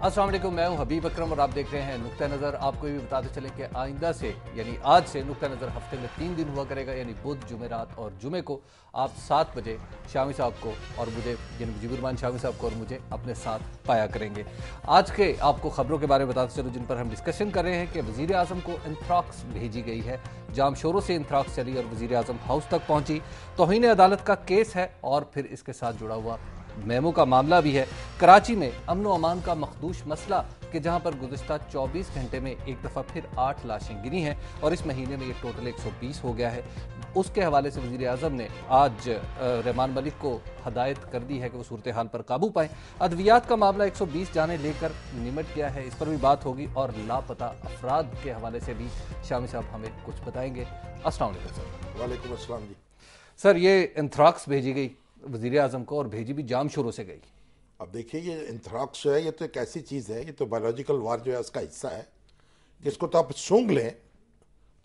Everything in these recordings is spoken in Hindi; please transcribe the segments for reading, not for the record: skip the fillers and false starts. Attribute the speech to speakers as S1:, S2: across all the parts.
S1: अस्सलाम वालेकुम, मैं हूं हबीब अकरम और आप देख रहे हैं नुक्ता नज़र। आपको ये भी बताते चलें कि आइंदा से यानी आज से नुक्ता नज़र हफ्ते में 3 दिन हुआ करेगा, यानी बुध, जुमेरात और जुमे को आप 7 बजे शामी साहब को और मुझे यानी मुजीबुर शामी साहब को और मुझे अपने साथ पाया करेंगे। आज के आपको खबरों के बारे में बताते चलो जिन पर हम डिस्कशन कर रहे हैं कि वज़ीर आज़म को एंथ्राक्स भेजी गई है। जाम शोरों से एंथ्राक्स चली और वज़ीर आज़म हाउस तक पहुंची। तौहीन अदालत का केस है और फिर इसके साथ जुड़ा हुआ मेमो का मामला भी है। कराची में अमन व अमान का मखदूश मसला कि जहां पर गुज़िश्ता 24 घंटे में एक दफ़ा फिर 8 लाशें गिरी हैं और इस महीने में ये टोटल 120 हो गया है। उसके हवाले से वज़ीर आज़म ने आज रहमान मलिक को हदायत कर दी है कि वो सूरत हाल पर काबू पाएं। अद्वियात का मामला 120 जाने लेकर निमट गया है, इस पर भी बात होगी और लापता अफराद के हवाले से भी शामी साहब हमें कुछ बताएंगे। अस्सलाम वालेकुम सर।
S2: वालेकुम अस्सलाम जी।
S1: सर, ये एंथ्राक्स भेजी गई वज़ीर आज़म को और भेजी भी जाम शोरों से गई।
S2: अब देखिए, ये एंथ्राक्स जो है ये तो एक ऐसी चीज़ है, ये तो बायोलॉजिकल वार जो है उसका हिस्सा है कि इसको तो आप सूंघ लें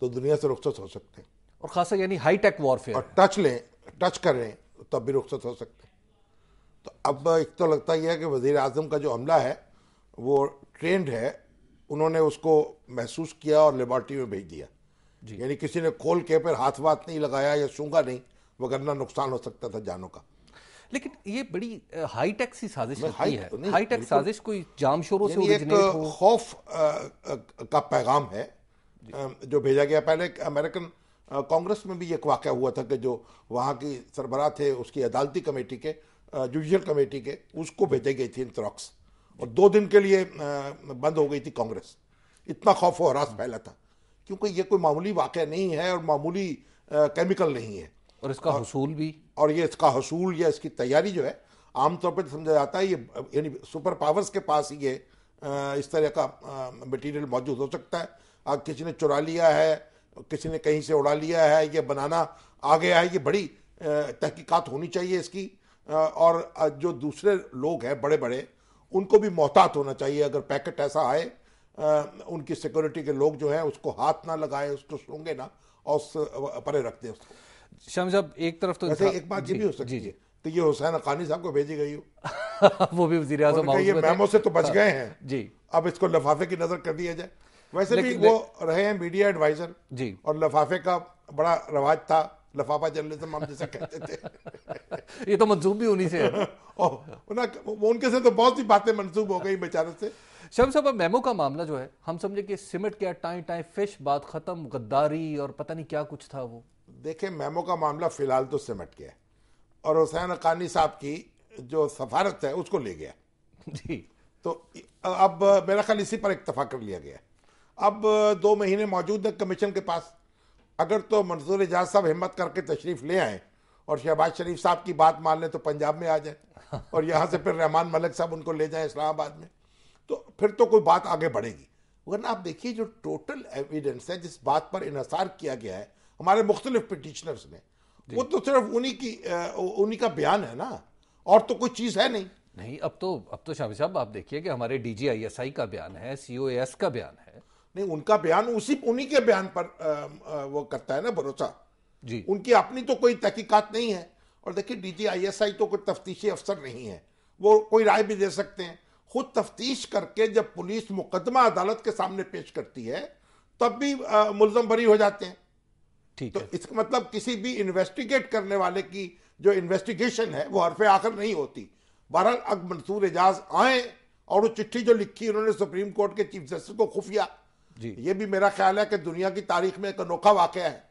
S2: तो दुनिया से रुखसत हो सकते हैं,
S1: और खासा यानी हाई टेक वॉरफेयर,
S2: और टच करें तब भी रुखसत हो सकते हैं। तो अब एक तो लगता ही है कि वज़ीर आज़म का जो अमला है वो ट्रेंड है, उन्होंने उसको महसूस किया और लेबॉर्ट्री में भेज दिया। यानी किसी ने खोल के फिर हाथ वाथ नहीं लगाया या सूंघा नहीं, वगरना नुकसान हो सकता था जानों का।
S1: लेकिन ये बड़ी हाई टेक सी साजिश लगती है।
S2: नहीं,
S1: हाई टेक साजिश कोई जाम शोरों से
S2: एक
S1: ओरिजिनेट हो।
S2: खौफ का पैगाम है जो भेजा गया। पहले अमेरिकन कांग्रेस में भी एक वाक़या हुआ था कि जो वहाँ की सरबराह थे उसकी अदालती कमेटी के, जुडिशल कमेटी के, उसको भेजी गई थी एंथ्राक्स और 2 दिन के लिए बंद हो गई थी कांग्रेस। इतना खौफ और हरास फैला था क्योंकि ये कोई मामूली वाक़या नहीं है और मामूली केमिकल नहीं है,
S1: और इसका हसूल भी,
S2: और ये इसका हसूल या इसकी तैयारी जो है आमतौर पर समझा जाता है ये यानी सुपर पावर्स के पास ही ये इस तरह का मटेरियल मौजूद हो सकता है। अब किसी ने चुरा लिया है, किसी ने कहीं से उड़ा लिया है, ये बनाना आ गया है, ये बड़ी तहकीकात होनी चाहिए इसकी। और जो दूसरे लोग हैं बड़े बड़े, उनको भी मोहतात होना चाहिए। अगर पैकेट ऐसा आए, उनकी सिक्योरिटी के लोग जो हैं उसको हाथ ना लगाए, उसको सूंघे ना और परे रख दें उसको।
S1: शामी साहब, एक तरफ तो
S2: वैसे एक बात ये भी हो सकती है तो ये हुसैन हक्कानी साहब को भेजी गई हो
S1: वो भी वज़ीर आज़म
S2: ये मेमो से तो बच गए हैं
S1: जी,
S2: अब इसको लफाफे की नजर कर दिया जाए। वैसे भी वो रहे हैं मीडिया एडवाइजर
S1: जी,
S2: और लफाफे का बड़ा रवाज था, लफाफा जर्नलिज्म हम जैसा कहते थे
S1: ये तो मंसूब भी उन्हीं से है।
S2: उनके से तो बहुत सी बातें मंसूब हो गई बेचारे से।
S1: शामी साहब, मेमो का मामला जो है हम समझे कि सिमट गया, टाई टाई फिश, बात खत्म, गद्दारी और पता नहीं क्या कुछ था वो।
S2: देखें, मेमो का मामला फिलहाल तो सिमट गया और हुसैन हक्कानी साहब की जो सफारत है उसको ले गया
S1: जी।
S2: तो अब मेरा ख्याल इसी पर इत्तफाक कर लिया गया। अब 2 महीने मौजूद है कमीशन के पास। अगर तो मंसूर एजाज साहब हिम्मत करके तशरीफ ले आए और शहबाज शरीफ साहब की बात मान लें तो पंजाब में आ जाए और यहाँ से फिर रहमान मलिक साहब उनको ले जाएं इस्लामाबाद में, तो फिर तो कोई बात आगे बढ़ेगी। वरना आप देखिए जो टोटल एविडेंस है, जिस बात पर इन्हसार किया गया है हमारे मुख्तलिफ पिटिशनर्स ने, वो तो सिर्फ उन्हीं का बयान है ना, और तो कोई चीज़ है नहीं।
S1: अब तो शामी साहब आप देखिए कि हमारे DGISI का बयान है, COAS का बयान है।
S2: नहीं, उनका बयान उन्हीं के बयान पर वो करता है ना भरोसा
S1: जी।
S2: उनकी अपनी तो कोई तहकीकात नहीं है। और देखिए DGISI तो कोई तफ्तीशी अफसर नहीं है, वो कोई राय भी दे सकते हैं। खुद तफ्तीश करके जब पुलिस मुकदमा अदालत के सामने पेश करती है तब भी मुल्ज़म बरी हो जाते हैं। तो इसका मतलब किसी भी इन्वेस्टिगेट करने वाले की जो इन्वेस्टिगेशन है वो हरफे आखिर नहीं होती। बहरहाल अब मंसूर एजाज आए और वो चिट्ठी जो लिखी उन्होंने सुप्रीम कोर्ट के चीफ जस्टिस को खुफिया, ये भी मेरा ख्याल है कि दुनिया की तारीख में एक अनोखा वाकया है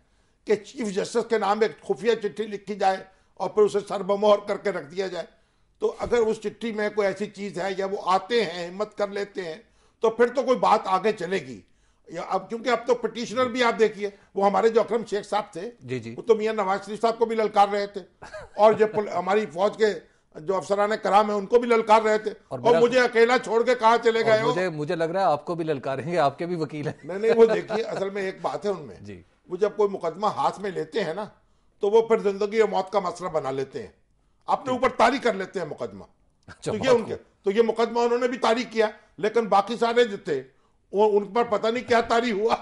S2: कि चीफ जस्टिस के नाम एक खुफिया चिट्ठी लिखी जाए और फिर उसे सरबमोहर करके रख दिया जाए। तो अगर उस चिट्ठी में कोई ऐसी चीज़ है या वो आते हैं, हिम्मत कर लेते हैं, तो फिर तो कोई बात आगे चलेगी। अब क्योंकि अब तो पिटिशनर भी आप देखिए, वो हमारे जो अकरम शेख साहब थे
S1: जी,
S2: वो तो मियां नवाज शरीफ साहब को भी ललकार रहे थे और जो हमारी फौज के जो अफसरान कराम है उनको भी ललकार रहे थे और मुझे अकेला छोड़ के कहाँ चले गए हो।
S1: मुझे लग रहा है आपको भी ललकारेंगे, आपके भी वकील हैं।
S2: नहीं, वो देखिए असल में एक बात है उनमें
S1: जी,
S2: वो जब कोई मुकदमा हाथ में लेते हैं ना तो वो फिर जिंदगी और मौत का मसला बना लेते हैं, अपने ऊपर तारीख कर लेते हैं मुकदमा। तो ये मुकदमा उन्होंने भी तारीख किया, लेकिन बाकी सारे जो थे वो उन पर पता नहीं क्या तारीख हुआ,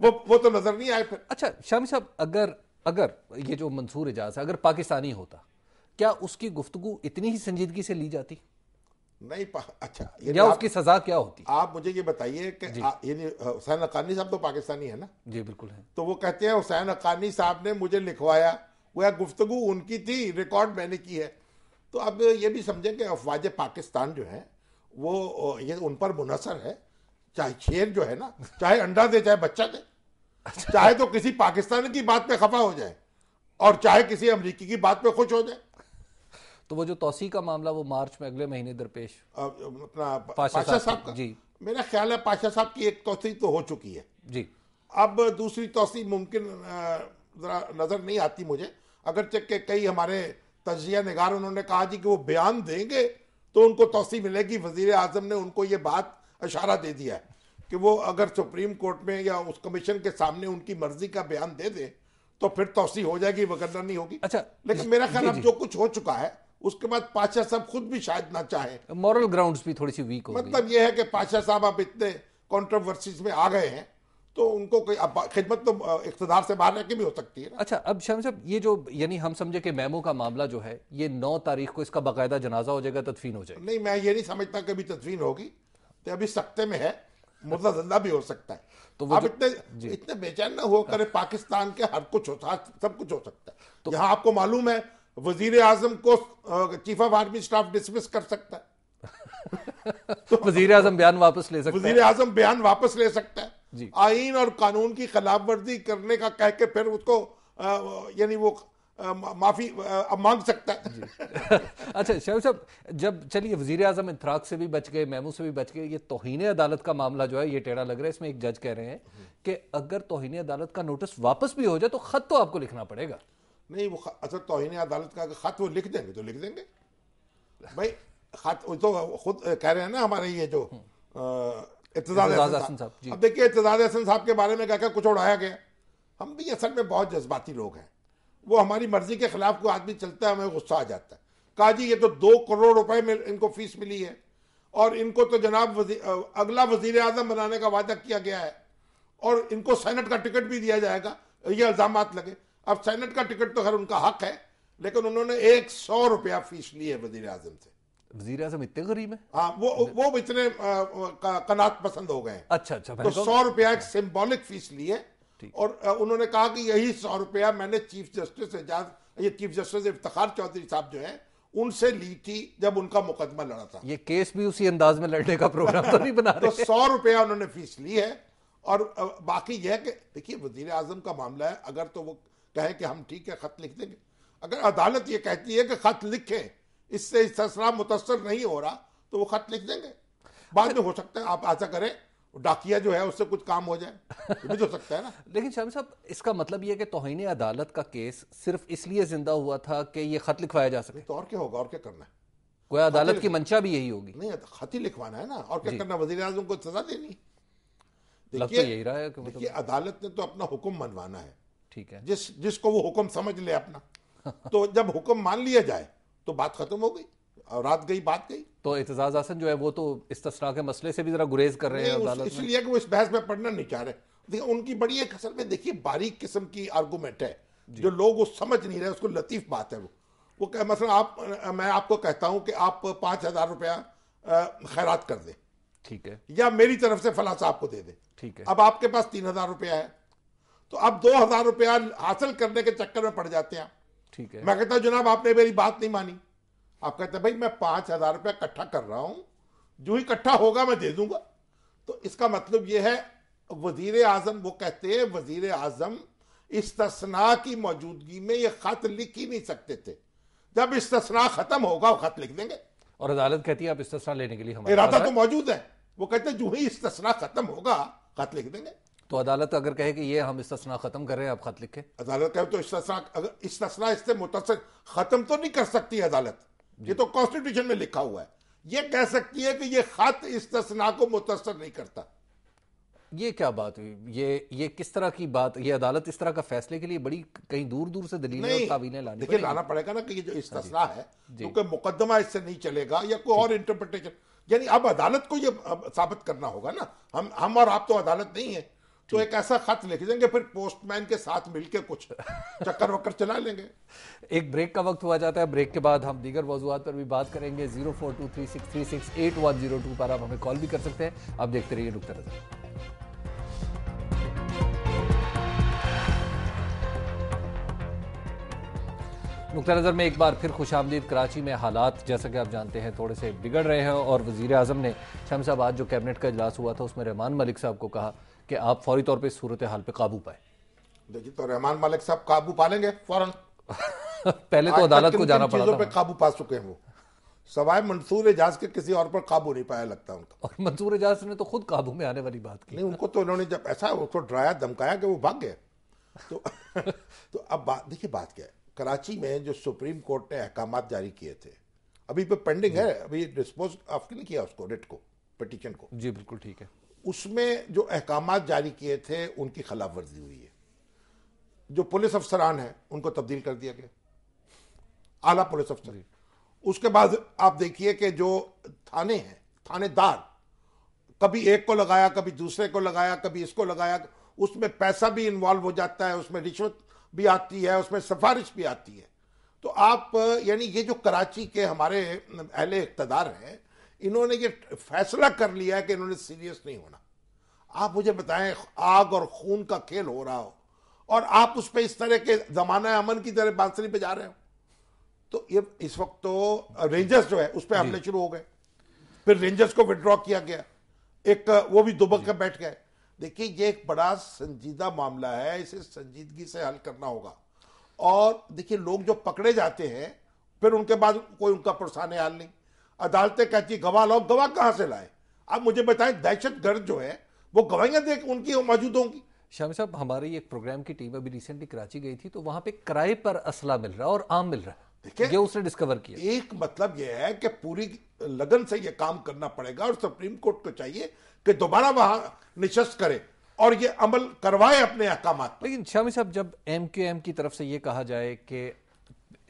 S2: वो तो नजर नहीं आए फिर।
S1: अच्छा शामी साहब, अगर ये जो मंसूर एजाज है अगर पाकिस्तानी होता, क्या उसकी गुफ्तगू इतनी ही संजीदगी से ली जाती?
S2: नहीं अच्छा
S1: या उसकी सजा क्या होती?
S2: आप मुझे ये बताइए कि ये हुसैन हक्कानी साहब तो पाकिस्तानी है ना?
S1: जी बिल्कुल है।
S2: तो वो कहते हैं हुसैन हक्कानी साहब ने मुझे लिखवाया, वो गुफ्तगू उनकी थी, रिकॉर्ड मैंने की है। तो अब ये भी समझें कि अफवाज पाकिस्तान जो है वो ये उन पर मुनसर है। चाहे शेर जो है ना, चाहे अंडा दे चाहे बच्चा दे, चाहे तो किसी पाकिस्तानी की बात पे खफा हो जाए और चाहे किसी अमरीकी की बात पे खुश हो जाए।
S1: तो वो जो तौसी का मामला वो मार्च में अगले महीने दरपेश
S2: अपना
S1: पाशा
S2: साहब का,
S1: जी
S2: मेरा ख्याल है पाशा साहब की एक तौसी तो हो चुकी है
S1: जी।
S2: अब दूसरी तौसी मुमकिन जरा नजर नहीं आती मुझे, अगरचे के कई हमारे तजिया निगार उन्होंने कहा जी कि वो बयान देंगे तो उनको तौसी मिलेगी। वजीर आजम ने उनको ये बात इशारा दे दिया है कि वो अगर सुप्रीम कोर्ट में या उस कमीशन के सामने उनकी मर्जी का बयान दे दे तो फिर तौसी हो जाएगी, वगरना नहीं होगी।
S1: अच्छा,
S2: लेकिन मेरा ख्याल अब जो कुछ हो चुका है उसके बाद पाशा साहब खुद भी शायद ना चाहे,
S1: मॉरल ग्राउंड्स भी थोड़ी सी वीक हो गई।
S2: मतलब ये है कि पाशा साहब अब इतने कॉन्ट्रोवर्सीज में आ गए हैं तो उनको कोई खिदमत तो इख्तिदार से बाहर रह के भी हो सकती है ना।
S1: अच्छा, अब शामी साहब ये जो यानी हम समझे कि मेमो का मामला जो है ये 9 तारीख को इसका बाकायदा जनाजा हो जाएगा, तदफीन हो जाएगी?
S2: नहीं, मैं ये नहीं समझता कभी तदफीन होगी, तो अभी सख्ते में है, मुर्दा जिंदा भी हो सकता है।
S1: तो वो
S2: आप इतने बेचैन ना हो करे, पाकिस्तान के हर कुछ होता, सब कुछ हो सकता है। तो यहाँ आपको मालूम है वजीर आजम को chief of army staff dismiss कर सकता है
S1: तो वजीर आजम बयान वापस ले सकता है,
S2: वजीर आजम बयान वापस ले सकता है
S1: जी।
S2: आईन और कानून की खिलाफ वर्जी करने का कह के फिर उसको यानी वो माफी मांग सकता है
S1: अच्छा शाहिद साहब, जब चलिए वजीर आजम इंतराक से भी बच गए, मेमू से भी बच गए, ये तौहीन अदालत का मामला जो है ये टेढ़ा लग रहा है। इसमें एक जज कह रहे हैं कि अगर तौहीन अदालत का नोटिस वापस भी हो जाए तो खत तो आपको लिखना पड़ेगा।
S2: नहीं, वो अच्छा तौहीन अदालत का खत वो लिख देंगे तो लिख देंगे भाई। खत तो खुद कह रहे हैं ना हमारे ये जो इत्तेजाज हसन साहब। अब देखिए इत्तेजाज हसन साहब के बारे में क्या कुछ उड़ाया गया। हम भी असल में बहुत जज्बाती लोग हैं, वो हमारी मर्जी के खिलाफ कोई आदमी चलता है हमें गुस्सा आ जाता है। कहा जी ये तो 2 करोड़ रुपए में इनको फीस मिली है और इनको तो जनाब अगला वजीर आजम बनाने का वादा किया गया है और इनको सेनेट का टिकट भी दिया जाएगा, ये इल्जामात लगे। अब सेनेट का टिकट तो खैर उनका हक है, लेकिन उन्होंने 100 रुपया फीस ली है वजीर आजम से।
S1: वजीर आजम इतने गरीब है?
S2: हाँ, वो इतने कनात पसंद हो गए।
S1: अच्छा,
S2: तो 100 रुपया एक सिंबॉलिक फीस ली है और उन्होंने कहा कि यही 100 रुपया मैंने चीफ जस्टिस इफ्तिखार चौधरी साहब जो है उनसे ली थी जब उनका मुकदमा लड़ा था।
S1: ये केस भी उसी अंदाज में लड़ने का प्रोग्राम तो नहीं बना रहे?
S2: तो 100 रुपया उन्होंने फीस ली है और बाकी यह है कि देखिए वजीर आजम का मामला है, अगर तो वो कहे कि हम ठीक है खत लिख देंगे, अगर अदालत ये कहती है कि खत लिखें, इससे इस्तेसरा मुतस्सर नहीं हो रहा तो वो खत लिख देंगे। बाद में हो सकता है आप ऐसा करें डाकिया जो है उससे कुछ काम हो जाए, ये भी हो सकता है ना।
S1: लेकिन शामी साहब इसका मतलब ये है कि तौहीन अदालत का केस सिर्फ इसलिए जिंदा हुआ था कि ये खत लिखवाया जा सके?
S2: तो और क्या होगा, और क्या करना है?
S1: कोई अदालत की मंशा भी यही होगी?
S2: नहीं, खत ही लिखवाना है ना, और क्या करना, वजीर आजम को सजा देनी।
S1: देखिए यही रहा है कि
S2: देखिए अदालत ने तो अपना हुक्म मनवाना है,
S1: ठीक है,
S2: जिसको वो हुक्म समझ ले अपना तो जब हुक्म मान लिया जाए तो बात खत्म हो गई और रात गई बात गई।
S1: तो इत्तेजाज हसन जो है वो तो इस्तिस्ना के मसले से भी जरा गुरेज कर रहे हैं अदालत में,
S2: इसलिए कि वो इस बहस में पढ़ना नहीं चाह रहे। देखिए उनकी बड़ी एक असल में देखिए बारीक किस्म की आर्गूमेंट है जो लोग वो समझ नहीं रहे, उसको लतीफ बात है। वो क्या मसला, मैं आपको कहता हूं कि आप 5,000 रुपया खैरात कर दे,
S1: ठीक है,
S2: या मेरी तरफ से फला साहब को दे दे,
S1: ठीक है।
S2: अब आपके पास 3,000 रुपया है तो अब 2,000 रुपया हासिल करने के चक्कर में पड़ जाते हैं।
S1: ठीक है,
S2: मैं कहता हूं जनाब आपने मेरी बात नहीं मानी। आप कहते हैं भाई मैं 5,000 रुपया इकट्ठा कर रहा हूं, जो ही इकट्ठा होगा मैं दे दूंगा। तो इसका मतलब यह है वजीर आजम, वो कहते हैं वजीर आजम इस्तिस्ना की मौजूदगी में ये खत लिख ही नहीं सकते थे, जब इस्तिस्ना खत्म होगा वो खत लिख देंगे।
S1: और अदालत कहती है आप इस्तिस्ना लेने के लिए हमारे
S2: इरादा तो मौजूद है, वो कहते हैं जो ही इस्तिस्ना खत्म होगा खत लिख देंगे।
S1: तो अदालत अगर कहे कि ये हम इस्तिस्ना खत्म कर रहे हैं आप खत लिखे,
S2: अदालत कहे तो इस्तिस्ना इससे मुतस्सिल खत्म तो नहीं कर सकती अदालत, ये तो कॉन्स्टिट्यूशन में लिखा हुआ है। ये कह सकती है कि ये खत इस्तिस्ना को मुतस्सिल नहीं करता।
S1: ये क्या बात हुई? ये किस तरह की बात? ये अदालत इस तरह का फैसले के लिए बड़ी कहीं दूर दूर से दलीलें और तावीलें लानी
S2: देखिए लाना पड़ेगा ना कि ये जो इस्तिस्ना है क्योंकि मुकदमा इससे नहीं चलेगा या कोई और इंटरप्रिटेशन, यानी अब अदालत को ये साबित करना होगा ना। हम और आप तो अदालत नहीं है, तो एक ऐसा खत लिख देंगे, फिर पोस्टमैन के साथ मिलके कुछ चक्कर वक्कर चला लेंगे।
S1: एक ब्रेक का वक्त हुआ जाता है। ब्रेक के बाद हम दीगर मौजूआत पर भी बात करेंगे। 04236368 पर आप हमें कॉल भी कर सकते हैं। आप देखते रहिए नुक्ता नजर। नुक्ता नज़र में एक बार फिर खुशामदीद। कराची में हालात जैसा कि आप जानते हैं थोड़े से बिगड़ रहे हैं और वज़ीर आज़म ने शामी साहब आज जो कैबिनेट का इजलास हुआ था उसमें रहमान मलिक साहब को कहा कि आप फौरी तौर पर सूरत हाल पे काबू पाए।
S2: देखिए, तो रहमान मलिक साहब काबू पा लेंगे फौरन।
S1: पहले तो अदालत को जाना पड़ा था।
S2: पे काबू पा चुके हैं वो, सवाए मंसूर एजाज के किसी और पर काबू नहीं पाया लगता उनका।
S1: और मंसूर एजाज ने तो खुद काबू में आने वाली बात की।
S2: नहीं, उनको तो उन्होंने जब ऐसा उसको डराया धमकाया कि वो भाग गए। तो तो अब बात देखिए, बात क्या है, कराची में जो सुप्रीम कोर्ट ने अहकाम जारी किए थे, अभी पे पेंडिंग है, अभी डिस्पोज ऑफ नहीं किया उसको, रिट को, पिटीशन को।
S1: जी बिल्कुल ठीक है।
S2: उसमें जो अहकाम जारी किए थे उनकी खिलाफ वर्जी हुई है। जो पुलिस अफसरान हैं उनको तब्दील कर दिया गया, आला पुलिस अफसर। उसके बाद आप देखिए कि जो थाने हैं, थानेदार, कभी एक को लगाया, कभी दूसरे को लगाया, कभी इसको लगाया, उसमें पैसा भी इन्वॉल्व हो जाता है, उसमें रिश्वत भी आती है, उसमें सिफारिश भी आती है। तो आप यानी ये जो कराची के हमारे अहले इक़्तिदार हैं, इन्होंने ये फैसला कर लिया है कि इन्होंने सीरियस नहीं होना। आप मुझे बताएं, आग और खून का खेल हो रहा हो और आप उस पर इस तरह के जमाना अमन की तरह बांसुरी बजा रहे हो, तो ये इस वक्त तो रेंजर्स जो है उस पर हमले शुरू हो गए, फिर रेंजर्स को विड्रॉ किया गया, एक वो भी दुबक के बैठ गए। देखिए, ये एक बड़ा संजीदा मामला है, इसे संजीदगी से हल करना होगा। और देखिए, लोग जो पकड़े जाते हैं फिर उनके बाद कोई उनका पुरसाने हाल नहीं, अदालतें कहती गवाह लाओ, गवाह कहां से लाए? आप मुझे बताएं, दहशतगर्द जो है वो गवाहियां देख उनकी मौजूद होंगी?
S1: शामी साहब, हमारी एक प्रोग्राम की टीम अभी रिसेंटली कराची गई थी, तो वहां पे किराए पर असला मिल रहा है और आम मिल रहा है।
S2: देखिए,
S1: ये उसने डिस्कवर किया।
S2: एक मतलब यह है कि पूरी लगन से यह काम करना पड़ेगा और सुप्रीम कोर्ट को चाहिए कि दोबारा वहां निशस्त करे और ये अमल करवाए अपने अहकाम।
S1: लेकिन शामी साहब, जब MQM की तरफ से ये कहा जाए कि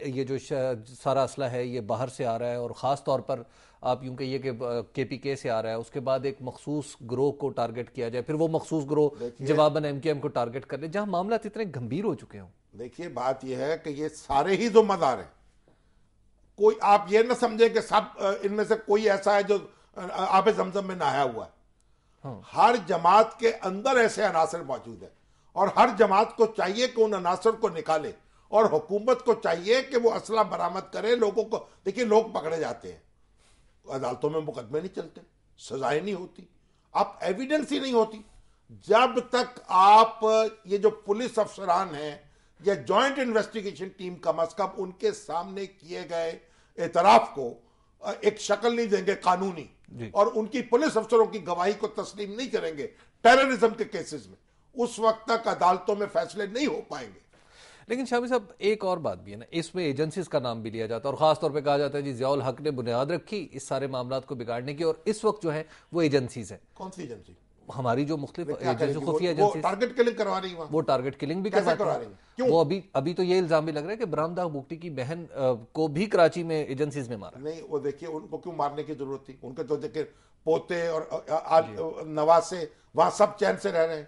S1: ये जो सारा असला है ये बाहर से आ रहा है और ख़ास तौर पर आप यूं कहिए कि KPK से आ रहा है, उसके बाद एक मखसूस ग्रोह को टारगेट किया जाए, फिर वो मखसूस ग्रोह जवाबन MQM को टारगेट कर ले, जहां मामला इतने गंभीर हो चुके हों।
S2: देखिए, बात यह है कि ये सारे ही जिम्मेदार हैं। कोई आप ये ना समझे कि सब इनमें से कोई ऐसा है जो आबे जमजम में नहाया हुआ है। हर जमात के अंदर ऐसे अनासर मौजूद है और हर जमात को चाहिए कि उन अनासर को निकाले और हुकूमत को चाहिए कि वो असला बरामद करे। लोगों को देखिए, लोग पकड़े जाते हैं, अदालतों में मुकदमे नहीं चलते, सजाएं नहीं होती, आप एविडेंस ही नहीं होती। जब तक आप ये जो पुलिस अफसरान हैं या जॉइंट इन्वेस्टिगेशन टीम कम अज कम उनके सामने किए गए एतराफ को एक शक्ल नहीं देंगे कानूनी और उनकी पुलिस अफसरों की गवाही को तस्लीम नहीं करेंगे टेररिज्म के केसेस में, उस वक्त तक अदालतों में फैसले नहीं हो पाएंगे।
S1: लेकिन शामी साहब, एक और बात भी है ना, इसमें एजेंसीज का नाम भी लिया जाता है और खास तौर पे कहा जाता है जी ज़ियाउल हक ने बुनियाद रखी इस सारे मामला को बिगाड़ने की, और इस वक्त जो है वो एजेंसीज है।
S2: कौन सी एजेंसी?
S1: हमारी जो मुख्तलिफ खुफिया एजेंसी
S2: टारगेट किलिंग करवा रही है,
S1: वो टारगेट किलिंग भी करवा रही है। क्यों? वो अभी तो ये इल्जाम भी लग रहा है कि बरामदा बुगटी की बहन को भी कराची में एजेंसीज में मारा।
S2: नहीं, वो देखिए, उनको क्यों मारने की जरूरत थी? उनके तो देखिए पोते और नवासे वहां सब चैन से रह रहे हैं।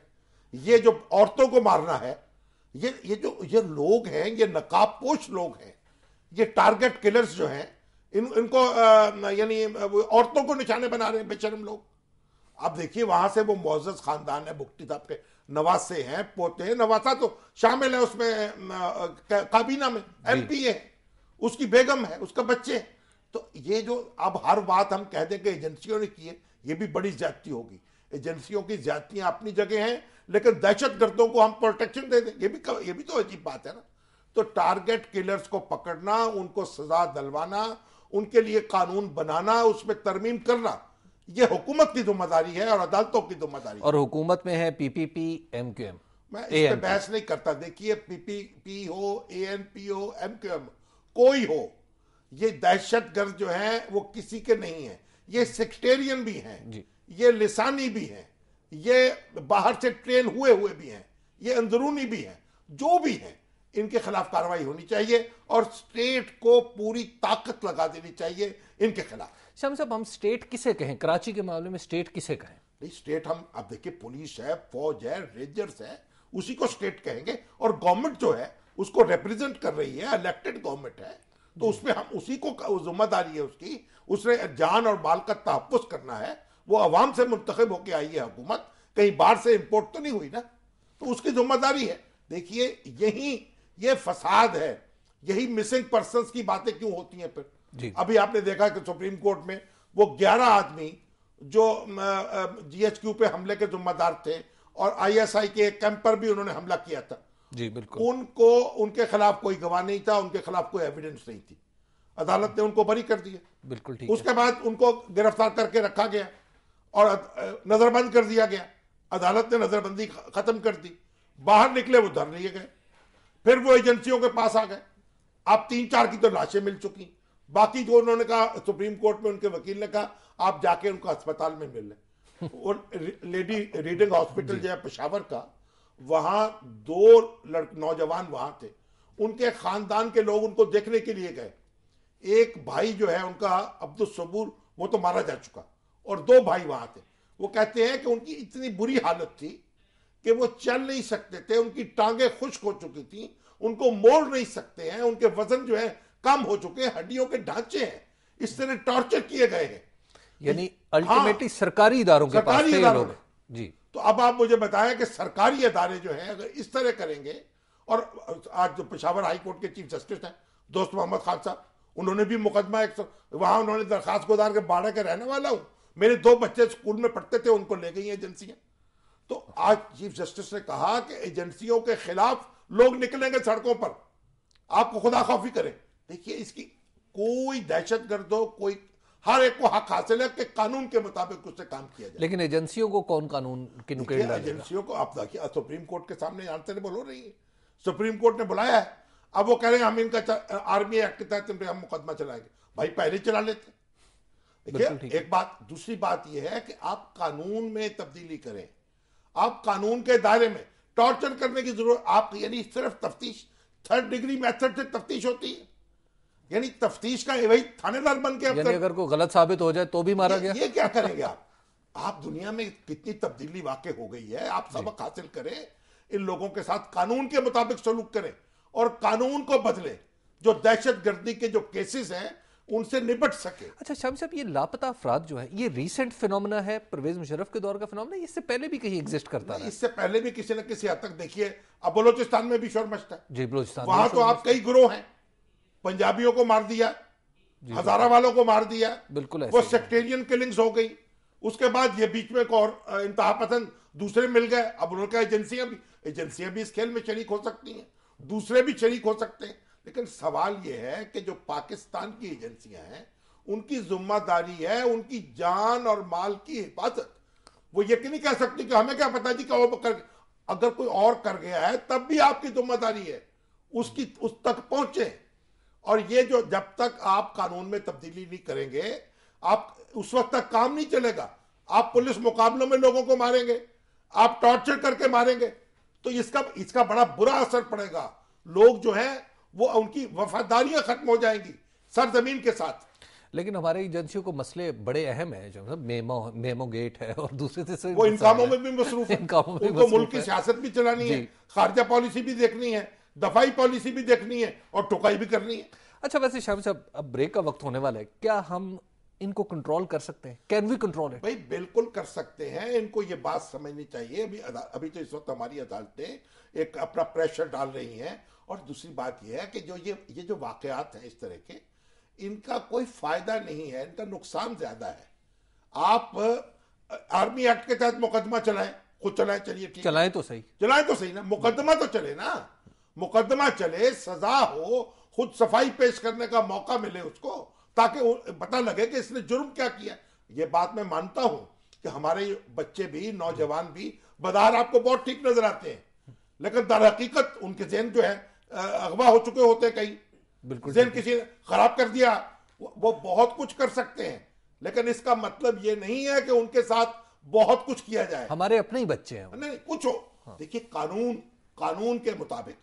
S2: ये जो औरतों को मारना है, ये लोग हैं, ये नकाबपोश लोग हैं, ये टारगेट किलर्स जो हैं, इनको यानी औरतों को निशाने बना रहे हैं बेशर्म लोग। अब देखिए, वहां से वो मोअज़्ज़ज़ खानदान है, बुगटी साहब के नवासे हैं, पोते हैं, नवासा तो शामिल है उसमें काबीना में, MP है, उसकी बेगम है, उसका बच्चे। तो ये जो अब हर बात हम कह दें कि एजेंसियों ने की है, ये भी बड़ी ज्यादती होगी। एजेंसियों की ज्यादतियां अपनी जगह हैं, लेकिन दहशतगर्दों को हम प्रोटेक्शन दे दें, ये भी तो अजीब बात है ना। तो टारगेट किलर्स को पकड़ना, उनको सजा दिलवाना, उनके लिए कानून बनाना, उसमें तरमीम करना, ये हुकूमत की जिम्मेदारी है और अदालतों की जिम्मेदारी।
S1: और हुकूमत में है PPP MQM।
S2: मैं इस पे बहस नहीं करता। देखिए, PPP हो, ANP हो, MQM कोई हो, ये दहशतगर्द जो हैं वो किसी के नहीं है। ये सेक्टेरियन भी हैं, ये लिसानी भी हैं, ये बाहर से ट्रेन हुए भी हैं, ये अंदरूनी भी हैं, जो भी हैं, इनके खिलाफ कार्रवाई होनी चाहिए और स्टेट को पूरी ताकत लगा देनी चाहिए इनके खिलाफ।
S1: शाम साहब, हम स्टेट किसे कहें? कराची के मामले में स्टेट किसे कहें?
S2: नहीं, स्टेट हम अब देखिए, पुलिस है, फौज है, रेंजर्स है, उसी को स्टेट कहेंगे। और गवर्नमेंट जो है उसको रिप्रेजेंट कर रही है, इलेक्टेड गवर्नमेंट है, तो उसमें हम उसी को जिम्मेदारी है उसकी, उसने जान और माल का तहफ़्फ़ुज़ करना है। वो अवाम से मुंतखब होकर आई है हुकूमत, कहीं बाहर से इंपोर्ट तो नहीं हुई ना, तो उसकी जिम्मेदारी है। देखिए यही ये फसाद है, यही मिसिंग पर्सन्स की बातें क्यों होती हैं फिर। अभी आपने देखा कि सुप्रीम कोर्ट में वो 11 आदमी जो जीएचक्यू पे हमले के जिम्मेदार थे और आईएसआई के एक कैंप पर भी उन्होंने हमला किया था,
S1: जी बिल्कुल,
S2: उनको उनके खिलाफ कोई गवाह नहीं था, उनके खिलाफ कोई एविडेंस नहीं थी, अदालत ने उनको बरी कर दिया।
S1: बिल्कुल ठीक
S2: उसके बाद उनको गिरफ्तार करके रखा गया और नजरबंद कर दिया गया। अदालत ने नजरबंदी खत्म कर दी, बाहर निकले वो धर लिए गए, फिर वो एजेंसियों के पास आ गए। आप 3-4 की तो लाशें मिल चुकी, बाकी जो उन्होंने कहा, सुप्रीम कोर्ट में उनके वकील ने कहा आप जाके उनको अस्पताल में मिल लें। और लेडी रीडिंग हॉस्पिटल जो है पेशावर का, वहां 2 नौजवान वहां थे, उनके खानदान के लोग उनको देखने के लिए गए। एक भाई जो है उनका अब्दुल सबूर, वो तो मारा जा चुका, और 2 भाई वहां थे। वो कहते हैं कि उनकी इतनी बुरी हालत थी कि वो चल नहीं सकते थे, उनकी टांगें खुश्क हो चुकी थी, उनको मोड़ नहीं सकते हैं, उनके वजन जो है कम हो चुके हैं, हड्डियों के ढांचे हैं, इस तरह टॉर्चर किए गए हैं।
S1: यानी अल्टीमेटली सरकारी इदारों के पास थे लोग। जी,
S2: तो अब आप मुझे बताएं कि सरकारी अदारे जो हैं अगर इस तरह करेंगे, और आज जो पेशावर हाई कोर्ट के चीफ जस्टिस हैं दोस्त मोहम्मद खान साहब, उन्होंने भी मुकदमा वहां उन्होंने दरखास्त गुजार के बाड़ा के रहने वाला हूं, मेरे 2 बच्चे स्कूल में पढ़ते थे, उनको ले गई एजेंसियां। तो आज चीफ जस्टिस ने कहा कि एजेंसियों के खिलाफ लोग निकलेंगे सड़कों पर, आपको खुदा खौफी करें। देखिए इसकी कोई दहशतगर्द हो, कोई, हर एक को हक हासिल है कि कानून के मुताबिक उससे काम किया जाए।
S1: लेकिन एजेंसियों को कौन कानून की नुकेल डालेगा?
S2: एजेंसियों को आप देखिए, सुप्रीम कोर्ट के सामने आंसरेबल हो रही है, सुप्रीम कोर्ट ने बुलाया है, अब वो कह रहे हैं हम इनका आर्मी एक्ट के तहत हम मुकदमा चलाएंगे। भाई पहले चला लेते। देखिए एक बात, दूसरी बात यह है कि आप कानून में तब्दीली करें, आप कानून के दायरे में, टॉर्चर करने की जरूरत आप, यानी सिर्फ तफ्तीश 3rd डिग्री मेथड से तफ्तीश होती है, यानी तफ्तीश का वही थानेदार बन के,
S1: यानी अगर कोई गलत साबित हो जाए तो भी मारा गया।
S2: ये क्या करेंगे आप दुनिया में कितनी तब्दीली वाकई हो गई है। आप सबक हासिल करें, इन लोगों के साथ कानून के मुताबिक सलूक करें और कानून को बदलें, जो दहशतगर्दी के जो केसेस हैं उनसे निपट सके।
S1: अच्छा शामी साहब, ये लापता अफराद जो है ये रीसेंट फिनोमेना है, परवेज मुशर्रफ के दौर का फिनोमेना, इससे पहले भी कहीं एग्जिस्ट करता है?
S2: इससे पहले भी किसी न किसी हद तक, देखिए अब बलोचिस्तान में भी शोर मचता है।
S1: जी, बलोचिस्तान
S2: वहां तो आप कई गिरोह हैं, पंजाबियों को मार दिया, हजारा वालों को मार दिया,
S1: बिल्कुल
S2: वो सेक्टेरियन किलिंग्स हो गई। उसके बाद ये बीच में एक और इंतहा पसंद दूसरे मिल गए। अब उन्होंने एजेंसियां भी इस खेल में शरीक हो सकती हैं, दूसरे भी शरीक हो सकते हैं। लेकिन सवाल यह है कि जो पाकिस्तान की एजेंसियां हैं उनकी जिम्मेदारी है उनकी जान और माल की हिफाजत। वो ये नहीं कह सकती कि हमें क्या पता जी कि वो अगर कोई और कर गया है तब भी आपकी जिम्मेदारी है उसकी उस तक पहुंचे। और ये जो जब तक आप कानून में तब्दीली नहीं करेंगे, आप उस वक्त तक काम नहीं चलेगा। आप पुलिस मुकाबलों में लोगों को मारेंगे, आप टॉर्चर करके मारेंगे, तो इसका बड़ा बुरा असर पड़ेगा। लोग जो है वो उनकी वफादारियां खत्म हो जाएंगी सरजमीन के साथ।
S1: लेकिन हमारे एजेंसियों को मसले बड़े अहम है, जो मेमो गेट है और दूसरे से
S2: वो इन कामों में भी मसरूफ है, उनको मुल्क की सियासत भी चलानी है, खारजा पॉलिसी भी देखनी है, दफाई पॉलिसी भी देखनी है और टुकाई भी करनी है।
S1: अच्छा वैसे शामी साहब, अब ब्रेक का वक्त होने वाला है, क्या हम इनको कंट्रोल कर सकते हैं? Can we control it?
S2: भाई बिल्कुल कर सकते हैं। इनको ये बात समझनी चाहिए। अभी तो इस वक्त हमारी अदालतें एक अपना प्रेशर डाल रही हैं। और दूसरी बात यह है कि जो ये जो वाकयात हैं इस तरह के, इनका कोई फायदा नहीं है, इनका नुकसान ज्यादा है। आप आर्मी एक्ट के तहत मुकदमा चलाएं, खुद चलाएं, चलिए ठीक,
S1: चलाएं तो सही
S2: ना, मुकदमा तो चले ना, मुकदमा चले, सजा हो, खुद सफाई पेश करने का मौका मिले उसको, ताकि पता लगे कि इसने जुर्म क्या किया। ये बात मैं मानता हूं कि हमारे बच्चे भी, नौजवान भी बज़ाहिर आपको बहुत ठीक नजर आते हैं, लेकिन दर हकीकत उनके ज़हन जो है अगवा हो चुके होते हैं। कहीं बिल्कुल ज़हन किसी ने खराब कर दिया, वो बहुत कुछ कर सकते हैं, लेकिन इसका मतलब ये नहीं है कि उनके साथ बहुत कुछ किया जाए।
S1: हमारे अपने ही बच्चे हैं,
S2: नहीं कुछ हो। हाँ। देखिए कानून के मुताबिक,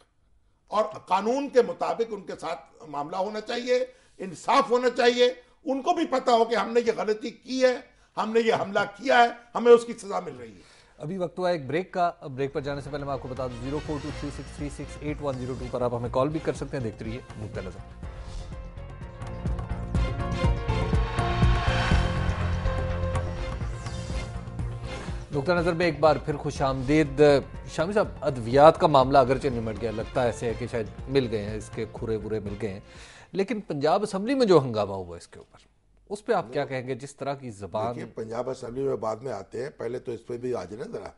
S2: और कानून के मुताबिक उनके साथ मामला होना चाहिए, इंसाफ होना चाहिए। उनको भी पता हो कि हमने ये गलती की है, हमने ये हमला किया है, हमें उसकी सजा मिल रही है।
S1: अभी वक्त हुआ एक ब्रेक का। ब्रेक पर जाने से पहले मैं आपको बता दूं 04236368 पर आप हमें कॉल भी कर सकते हैं। देखते रहिए नुक्ता नजर। नुक्ता नजर में एक बार फिर खुश आमदीद। शामी साहब, अद्वियात का मामला अगरचे निमट गया, लगता ऐसे है कि शायद मिल गए हैं, इसके खुरे बुरे मिल गए हैं, लेकिन पंजाब असम्बली में जो हंगामा हुआ इसके ऊपर, उस पर आप क्या कहेंगे? जिस तरह की जबान।
S2: पंजाब असम्बली में बाद में आते हैं, पहले तो इस पर भी आज ना जरा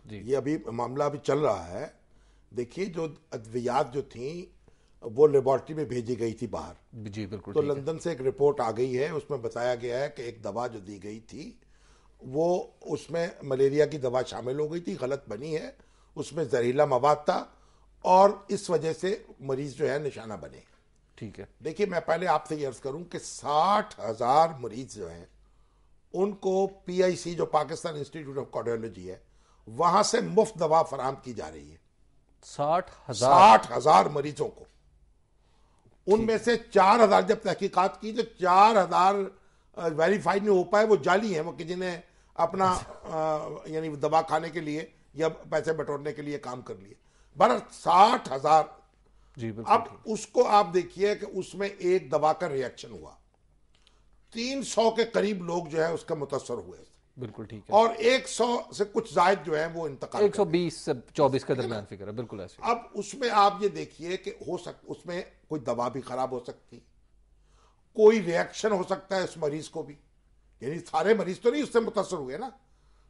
S1: जी।
S2: ये अभी मामला अभी चल रहा है। देखिए, जो अद्वियात जो थी वो लेबोरेटरी में भेजी गई थी बाहर।
S1: जी बिल्कुल।
S2: तो लंदन से एक रिपोर्ट आ गई है, उसमें बताया गया है कि एक दवा जो दी गई थी वो उसमें मलेरिया की दवा शामिल हो गई थी, गलत बनी है, उसमें जहरीला मवाद था और इस वजह से मरीज जो है निशाना बने।
S1: ठीक है।
S2: देखिए, मैं पहले आपसे ये अर्ज करूं कि 60,000 मरीज जो हैं उनको PIC जो पाकिस्तान इंस्टीट्यूट ऑफ कार्डियोलॉजी है वहां से मुफ्त दवा फराम की जा रही है। 60,000 मरीजों को, उनमें से 4,000 जब तहकीकात की तो 4,000 वेरीफाइड नहीं हो पाए, वो जाली हैं, वो कि जिन्हें अपना यानी दवा खाने के लिए या पैसे बटोरने के लिए काम कर लिए। 60,000।
S1: जी बिल्कुल।
S2: अब उसको आप देखिए कि उसमें एक दवा का रिएक्शन हुआ, 300 के करीब लोग जो है उसका मुतासर हुए।
S1: बिल्कुल ठीक है।
S2: और 100 से कुछ जायद जो है वो इंतकाल
S1: 120 से 24 के दरमियान फिक्र है, बिल्कुल ऐसे।
S2: अब उसमें आप ये देखिए कि उसमें कोई दवा भी खराब हो सकती, कोई रिएक्शन हो सकता है उस मरीज को भी, यानी सारे मरीज तो नहीं उससे मुतासर हुए ना,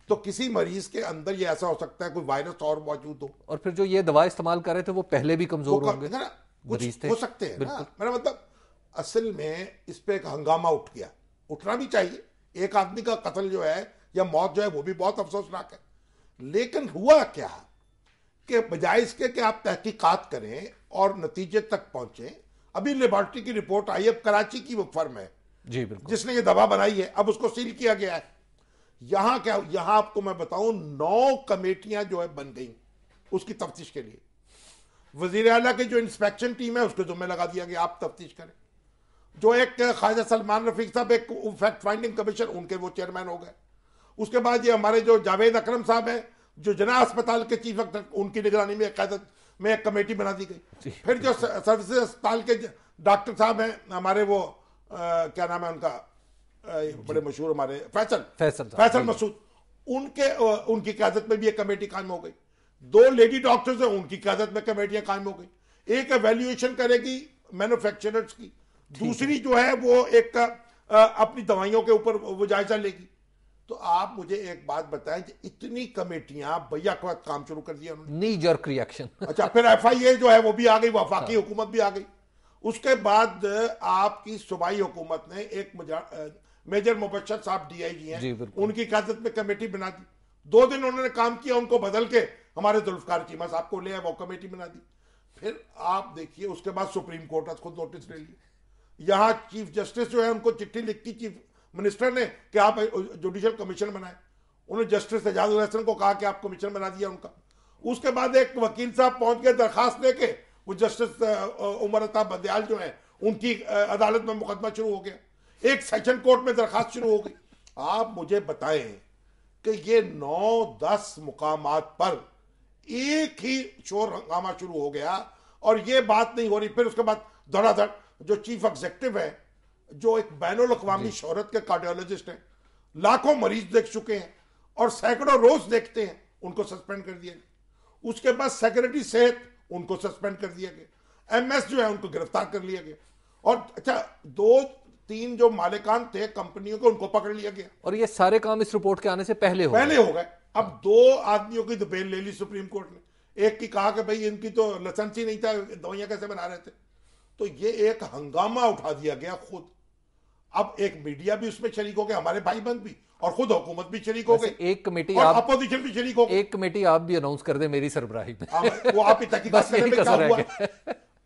S2: तो किसी मरीज के अंदर ये ऐसा हो सकता है कोई वायरस और मौजूद हो।
S1: और फिर जो ये दवा इस्तेमाल कर रहे थे वो पहले भी कमजोर होंगे
S2: ना,
S1: मरीज
S2: कुछ
S1: थे।
S2: हो सकते हैं ना। मेरा मतलब असल में इस पे एक हंगामा उठ गया, उठना भी चाहिए। एक आदमी का कत्ल जो है या मौत जो है वो भी बहुत अफसोसनाक है, लेकिन हुआ क्या कि बजाय इसके कि आप तहकीकात करें और नतीजे तक पहुंचे, अभी लेबोरेटरी की रिपोर्ट आई है, कराची की वो फर्म है
S1: जी बिल्कुल
S2: जिसने ये दवा बनाई है, अब उसको सील किया गया है। यहां क्या, यहां आपको मैं बताऊं 9 कमेटियां जो है बन गई उसकी तफ्तीश के लिए। वजीर आला की जो इंस्पेक्शन टीम है उसको जुम्मे लगा दिया गया, आप तफ्तीश करें। जो एक ख्वाजा सलमान रफीक साहब एक फैक्ट फाइंडिंग कमीशन, उनके वो चेयरमैन हो गए। उसके बाद ये हमारे जो जावेद अकरम साहब हैं जो जना अस्पताल के चीफ डॉक्टर, उनकी निगरानी में क़यादत में एक कमेटी बना दी गई। फिर जो सर्विसेज अस्पताल के डॉक्टर साहब हैं हमारे, वो क्या नाम है उनका, बड़े मशहूर हमारे फैसल मसूद, उनकी क़यादत में भी एक कमेटी कायम हो गई। 2 लेडी डॉक्टर्स हैं, उनकी क़यादत में कमेटियां कायम हो गई। एक एवेल्युएशन करेगी मैन्युफैक्चरर्स की, दूसरी जो है वो एक अपनी दवाइयों के ऊपर वो जायजा लेगी। तो आप मुझे एक बात बताएं कि इतनी कमेटियां बैक वक्त काम शुरू कर दिया उन्होंने,
S1: नी जर्क रिएक्शन।
S2: अच्छा, फिर FIA जो है वो भी आ गई, वफाकी हुकूमत भी आ गई। उसके बाद आपकी सूबाई हुकूमत ने एक मेजर मुबशर साहब DIG हैं, उनकी क़यादत में कमेटी बना दी। 2 दिन उन्होंने काम किया, उनको बदल के हमारे जुल्फकार चीमा साहब को ले आए, वो कमेटी बना दी। फिर आप देखिए उसके बाद सुप्रीम कोर्ट ने खुद नोटिस ले लिया। यहाँ चीफ जस्टिस जो है उनको चिट्ठी लिखी चीफ मिनिस्टर ने कि आप जुडिशल कमीशन बनाए। उन्होंने जस्टिस एजाज उल हसन को कहा कि आप कमीशन बना दिया उनका। उसके बाद एक वकील साहब पहुंच गए दरखास्त लेके, वो जस्टिस उमर अता बंदयाल जो है उनकी अदालत में मुकदमा शुरू हो गया, एक सेशन कोर्ट में दरखास्त शुरू हो गई। आप मुझे बताएं कि ये 9-10 मुकामात पर एक ही शोर हंगामा शुरू हो गया और ये बात नहीं हो रही। फिर उसके बाद धड़ाधड़ जो चीफ एग्जीक्यूटिव है, जो एक बैनुल अक़वामी शोहरत के कार्डियोलॉजिस्ट हैं, लाखों मरीज देख चुके हैं और सैकड़ों रोज देखते हैं, उनको सस्पेंड कर दिया गया। उसके बाद सेक्रेटरी सेहत, उनको सस्पेंड कर दिया गया। MS जो है उनको गिरफ्तार कर लिया गया। और अच्छा, 2-3 जो मालिकान थे कंपनियों के, उनको पकड़ लिया गया।
S1: और ये सारे काम इस रिपोर्ट के आने से पहले हो
S2: गए। अब 2 आदमियों की तो बेल ले ली सुप्रीम कोर्ट ने। एक की कहा कि भाई इनकी तो लाइसेंस ही नहीं था, दवाइयां कैसे बना रहे थे। तो ये एक हंगामा उठा दिया गया खुद। अब एक मीडिया भी उसमें शरीक हो गया, हमारे भाई बंद भी, और खुद हुकूमत भी शरीक हो गई,
S1: एक कमेटी
S2: और अपोजिशन भी शरीक हो गई।
S1: एक कमेटी आप भी अनाउंस कर दे मेरी सरबराही में,
S2: वो आप ही तहकीकात करने में क्या हुआ।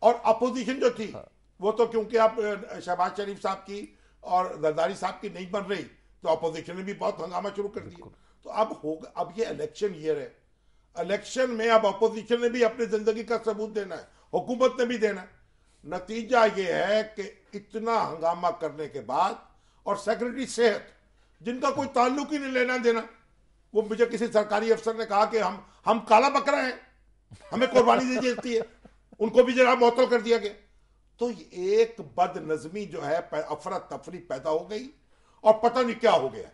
S2: और अपोजिशन जो थी वो तो क्योंकि आप शहबाज शरीफ साहब की और जरदारी साहब की नहीं बन रही, तो अपोजिशन ने भी बहुत हंगामा शुरू कर दिया। तो अब होगा, अब ये इलेक्शन ईयर है, इलेक्शन में अब अपोजिशन ने भी अपनी जिंदगी का सबूत देना है, हुकूमत ने भी देना है। नतीजा ये है कि इतना हंगामा करने के बाद, और सेक्रेटरी सेहत जिनका कोई ताल्लुक ही नहीं लेना देना। वो मुझे किसी सरकारी अफसर ने कहा कि हम काला बकरा हैं, हमें कुर्बानी दी जाती है, उनको भी जरा मुअत्तल कर दिया गया। तो एक बदनज़मी जो है, अफरा तफरी पैदा हो गई और पता नहीं क्या हो गया,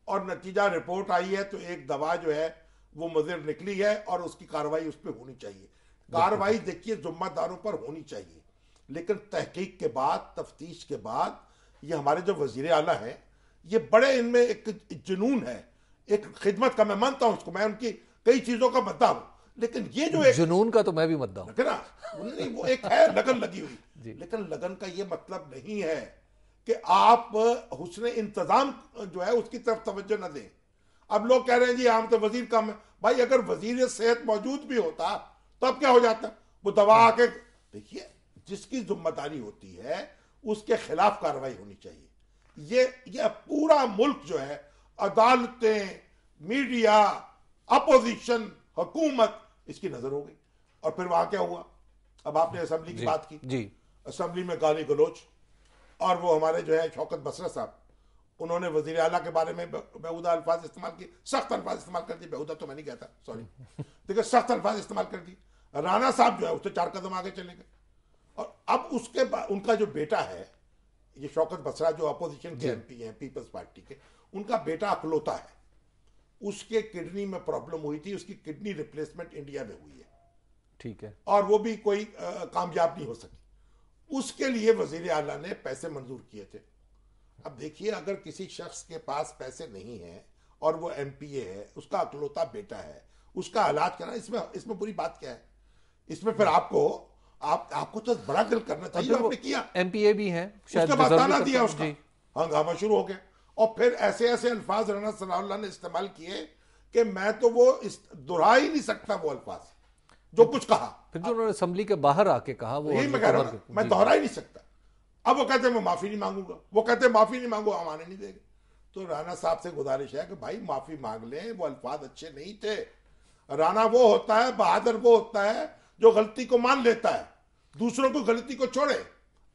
S2: और नतीजा रिपोर्ट आई है तो एक दवा जो है वो मुज़िर निकली है और उसकी कार्रवाई उस पर होनी चाहिए। कार्रवाई देखिए जिम्मेदारों पर होनी चाहिए, लेकिन तहकीक के बाद, तफ्तीश के बाद, ये हमारे जो वजीर आला हैं, ये बड़े इनमें एक जुनून है, एक खिदमत का, मैं मानता हूं उसको, मैं उनकी कई चीजों का मद्दा हूं, लेकिन ये जो एक
S1: जुनून का तो मैं भी मद्दा हूं
S2: ना, वो एक है लगन लगी हुई, लेकिन लगन का ये मतलब नहीं है कि आप हुस्न इंतजाम जो है उसकी तरफ तवज्जो न दें। अब लोग कह रहे हैं जी हम तो वजीर कम है, भाई अगर वजीर सेहत मौजूद भी होता तो अब क्या हो जाता, वो दवा आके, देखिए जिसकी जिम्मेदारी होती है उसके खिलाफ कार्रवाई होनी चाहिए। ये पूरा मुल्क जो है, अदालतें, मीडिया, अपोजिशन, हुकूमत, इसकी नजर हो गई। और फिर वहां क्या हुआ, अब आपने असेंबली की बात की
S1: जी,
S2: असेंबली में गाली गलोच, और वो हमारे जो है शौकत बसरा साहब, उन्होंने वजीर आला के बारे में बेहुदा अल्फाज इस्तेमाल किए, सख्त अल्फाज इस्तेमाल कर दिए, बेहुदा तो मैं नहीं कहता, सॉरी, देखिए सख्त अल्फाज इस्तेमाल कर दिए। राणा साहब जो है उससे 4 कदम आगे चले गए। और अब उसके बाद उनका जो बेटा है, ये शौकत बसरा जो अपोजिशन के एमपी हैं पीपल्स पार्टी के, उनका बेटा अकलौता है, उसके किडनी में प्रॉब्लम हुई थी, उसकी किडनी रिप्लेसमेंट इंडिया में हुई है,
S1: ठीक है,
S2: और वो भी कोई कामयाब नहीं हो सकी। उसके लिए वजीर आला ने पैसे मंजूर किए थे। अब देखिए अगर किसी शख्स के पास पैसे नहीं है और वो एमपीए है, उसका अकलौता बेटा है, उसका इलाज करना, इसमें बुरी बात क्या है? इसमें फिर आपको तो बड़ा दिल करना चाहिए, आपने किया,
S1: एमपीए भी हैं, शायद
S2: उसके बाद ताना दिया, उसका हंगामा शुरू हो गया, और फिर ऐसे ऐसे अल्फाज राणा सनाउल्लाह ने इस्तेमाल किए कि मैं तो वो दोहरा ही नहीं सकता वो अल्फाज जो कुछ कहा।
S1: फिर जो उन्होंने असेंबली के बाहर आके कहा, वो
S2: यही मैं कह रहा हूं, मैं दोहरा ही नहीं सकता। अब वो कहते हैं मैं माफी नहीं मांगूंगा, वो कहते हैं माफी नहीं मांगो, हम आने नहीं देंगे। तो राणा साहब से गुजारिश है कि भाई माफी मांग लें, वो अल्फाज अच्छे नहीं थे। राणा वो होता है, बहादुर वो होता है जो गलती को मान लेता है, दूसरों को गलती को छोड़े,